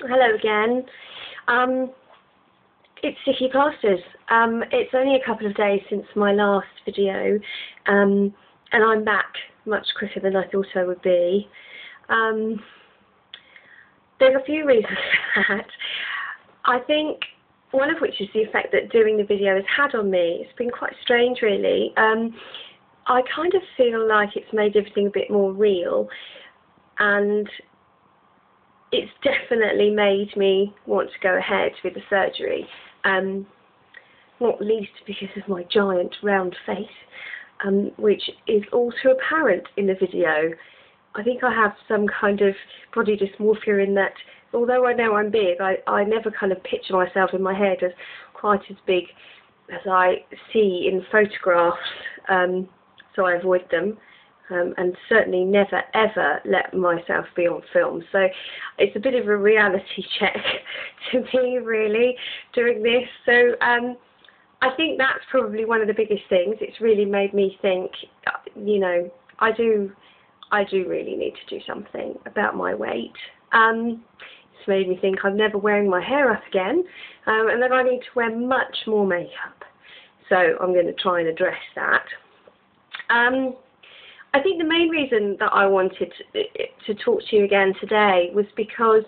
Hello again. It's Sticky Plasters. It's only a couple of days since my last video, and I'm back much quicker than I thought I would be. There's a few reasons for that. I think one of which is the effect that doing the video has had on me. It's been quite strange, really. I kind of feel like it's made everything a bit more real, and it's definitely made me want to go ahead with the surgery, not least because of my giant round face, which is all too apparent in the video. I think I have some kind of body dysmorphia in that, although I know I'm big, I never kind of picture myself in my head as quite as big as I see in photographs, so I avoid them. And certainly never ever let myself be on film. So it's a bit of a reality check to me, really, doing this. So I think that's probably one of the biggest things. It's really made me think, you know, I do really need to do something about my weight. It's made me think I'm never wearing my hair up again, and that I need to wear much more makeup. So I'm going to try and address that. I think the main reason that I wanted to talk to you again today was because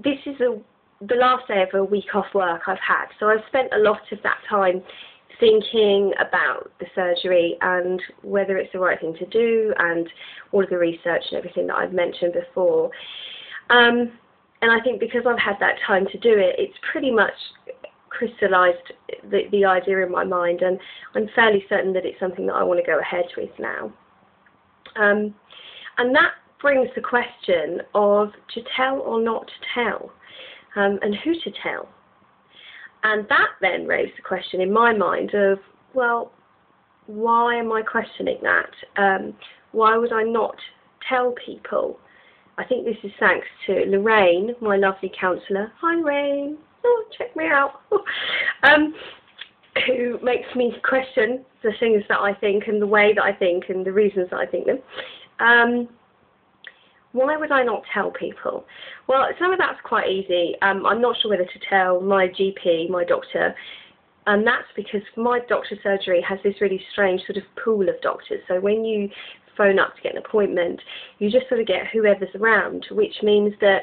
this is the last day of a week off work I've had. So I've spent a lot of that time thinking about the surgery and whether it's the right thing to do and all of the research and everything that I've mentioned before. And I think because I've had that time to do it, it's pretty much crystallised the idea in my mind, and I'm fairly certain that it's something that I want to go ahead with now. And that brings the question of to tell or not to tell, and who to tell. And that then raised the question in my mind of, well, why am I questioning that? Why would I not tell people? I think this is thanks to Lorraine, my lovely counsellor. Hi, Lorraine. Oh, check me out. Who makes me question the things that I think and the way that I think and the reasons that I think them. Why would I not tell people? Well, some of that's quite easy. I'm not sure whether to tell my GP, my doctor, and that's because my doctor's surgery has this really strange sort of pool of doctors. So when you phone up to get an appointment, you just sort of get whoever's around, which means that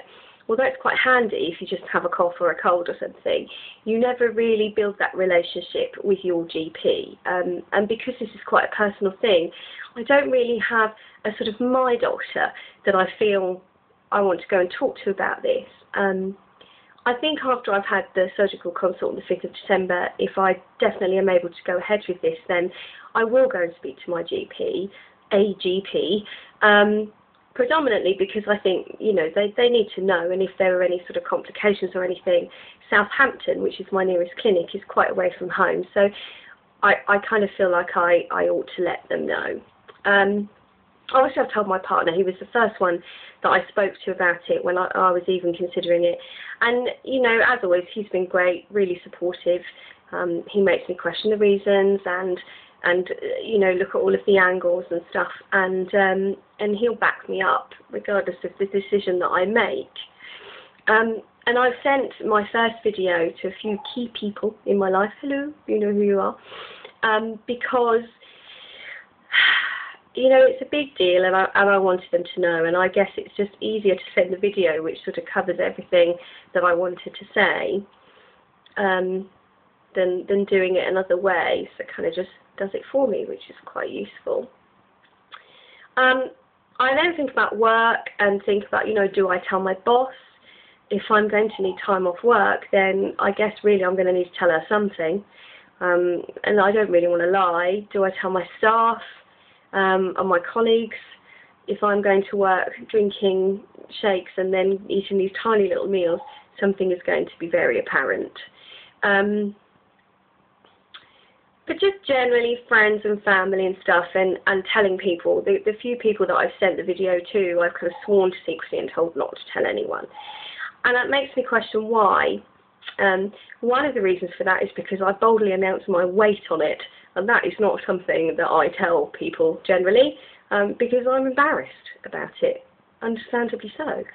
although it's quite handy if you just have a cough or a cold or something, you never really build that relationship with your GP. And because this is quite a personal thing, I don't really have a sort of my doctor that I feel I want to go and talk to about this. I think after I've had the surgical consult on the 5th of December, if I definitely am able to go ahead with this, then I will go and speak to my GP, predominantly because I think, you know, they need to know, and if there are any sort of complications or anything, Southampton, which is my nearest clinic, is quite away from home, so I kind of feel like I ought to let them know. Obviously I've told my partner. He was the first one that I spoke to about it when I was even considering it, and you know, as always, he's been great, really supportive. He makes me question the reasons and you know, look at all of the angles and stuff, and he'll back me up regardless of the decision that I make. And I've sent my first video to a few key people in my life. Hello, you know who you are, because you know, it's a big deal, and I wanted them to know, and I guess it's just easier to send the video which sort of covers everything that I wanted to say, than doing it another way. So it kind of just does it for me, which is quite useful. I then think about work and think about, you know, do I tell my boss? If I'm going to need time off work, then I guess really I'm going to need to tell her something. And I don't really want to lie. Do I tell my staff and my colleagues? If I'm going to work drinking shakes and then eating these tiny little meals, something is going to be very apparent. But just generally friends and family and stuff, and telling people, the few people that I've sent the video to, I've kind of sworn to secrecy and told not to tell anyone. And that makes me question why. One of the reasons for that is because I boldly announced my weight on it, and that is not something that I tell people generally, because I'm embarrassed about it, understandably so.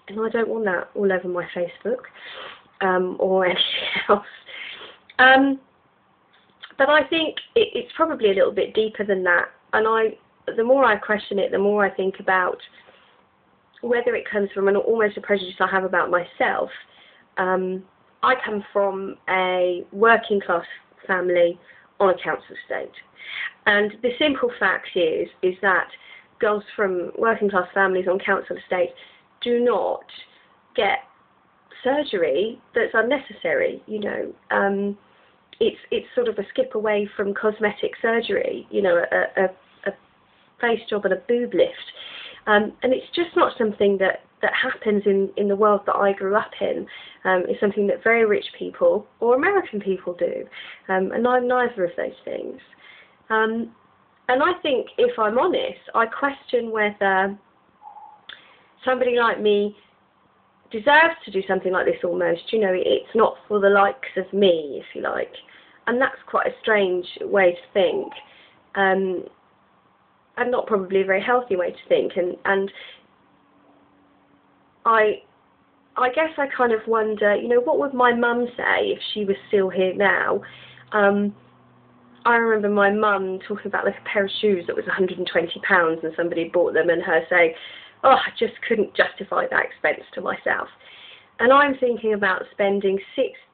and I don't want that all over my Facebook or anything else. But I think it's probably a little bit deeper than that, and the more I question it, the more I think about whether it comes from almost a prejudice I have about myself. I come from a working class family on a council estate, and the simple fact is that girls from working class families on council estates do not get surgery that's unnecessary. You know, it's sort of a skip away from cosmetic surgery. You know, a face job and a boob lift, and it's just not something that happens in the world that I grew up in. It's something that very rich people or American people do, and I'm neither of those things. And I think, if I'm honest, I question whether somebody like me deserves to do something like this almost. You know, it's not for the likes of me, if you like. And that's quite a strange way to think, and not probably a very healthy way to think. And I guess I kind of wonder, you know, what would my mum say if she was still here now? I remember my mum talking about like a pair of shoes that was £120 and somebody bought them, and her saying, oh, I just couldn't justify that expense to myself. And I'm thinking about spending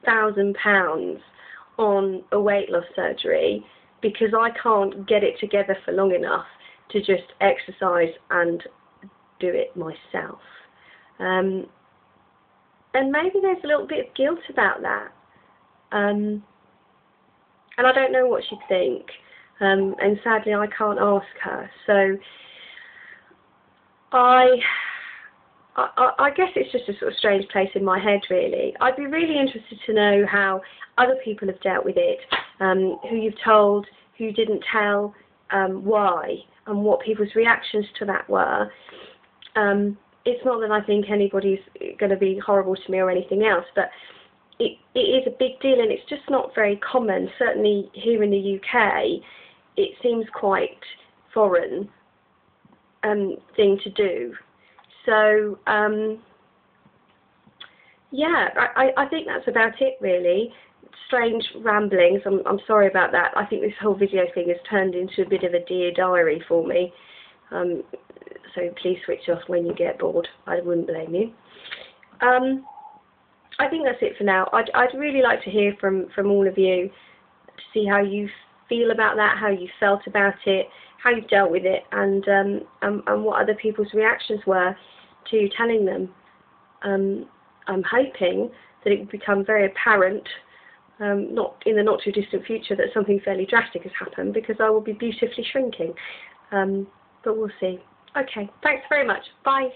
£6,000 on a weight loss surgery because I can't get it together for long enough to just exercise and do it myself. And maybe there's a little bit of guilt about that. And I don't know what she'd think. And sadly, I can't ask her. So I guess it's just a sort of strange place in my head, really. I'd be really interested to know how other people have dealt with it, who you've told, who you didn't tell, why, and what people's reactions to that were. It's not that I think anybody's going to be horrible to me or anything else, but it is a big deal, and it's just not very common. Certainly here in the UK, it seems quite foreign thing to do. So yeah, I think that's about it, really. Strange ramblings. I'm sorry about that. I think this whole video thing has turned into a bit of a Dear Diary for me. So please switch off when you get bored. I wouldn't blame you. I think that's it for now. I'd really like to hear from all of you, to see how you feel about that, how you felt about it, how you've dealt with it, and what other people's reactions were to telling them. I'm hoping that it will become very apparent, not in the not too distant future, that something fairly drastic has happened, because I will be beautifully shrinking. But we'll see. Okay, thanks very much. Bye.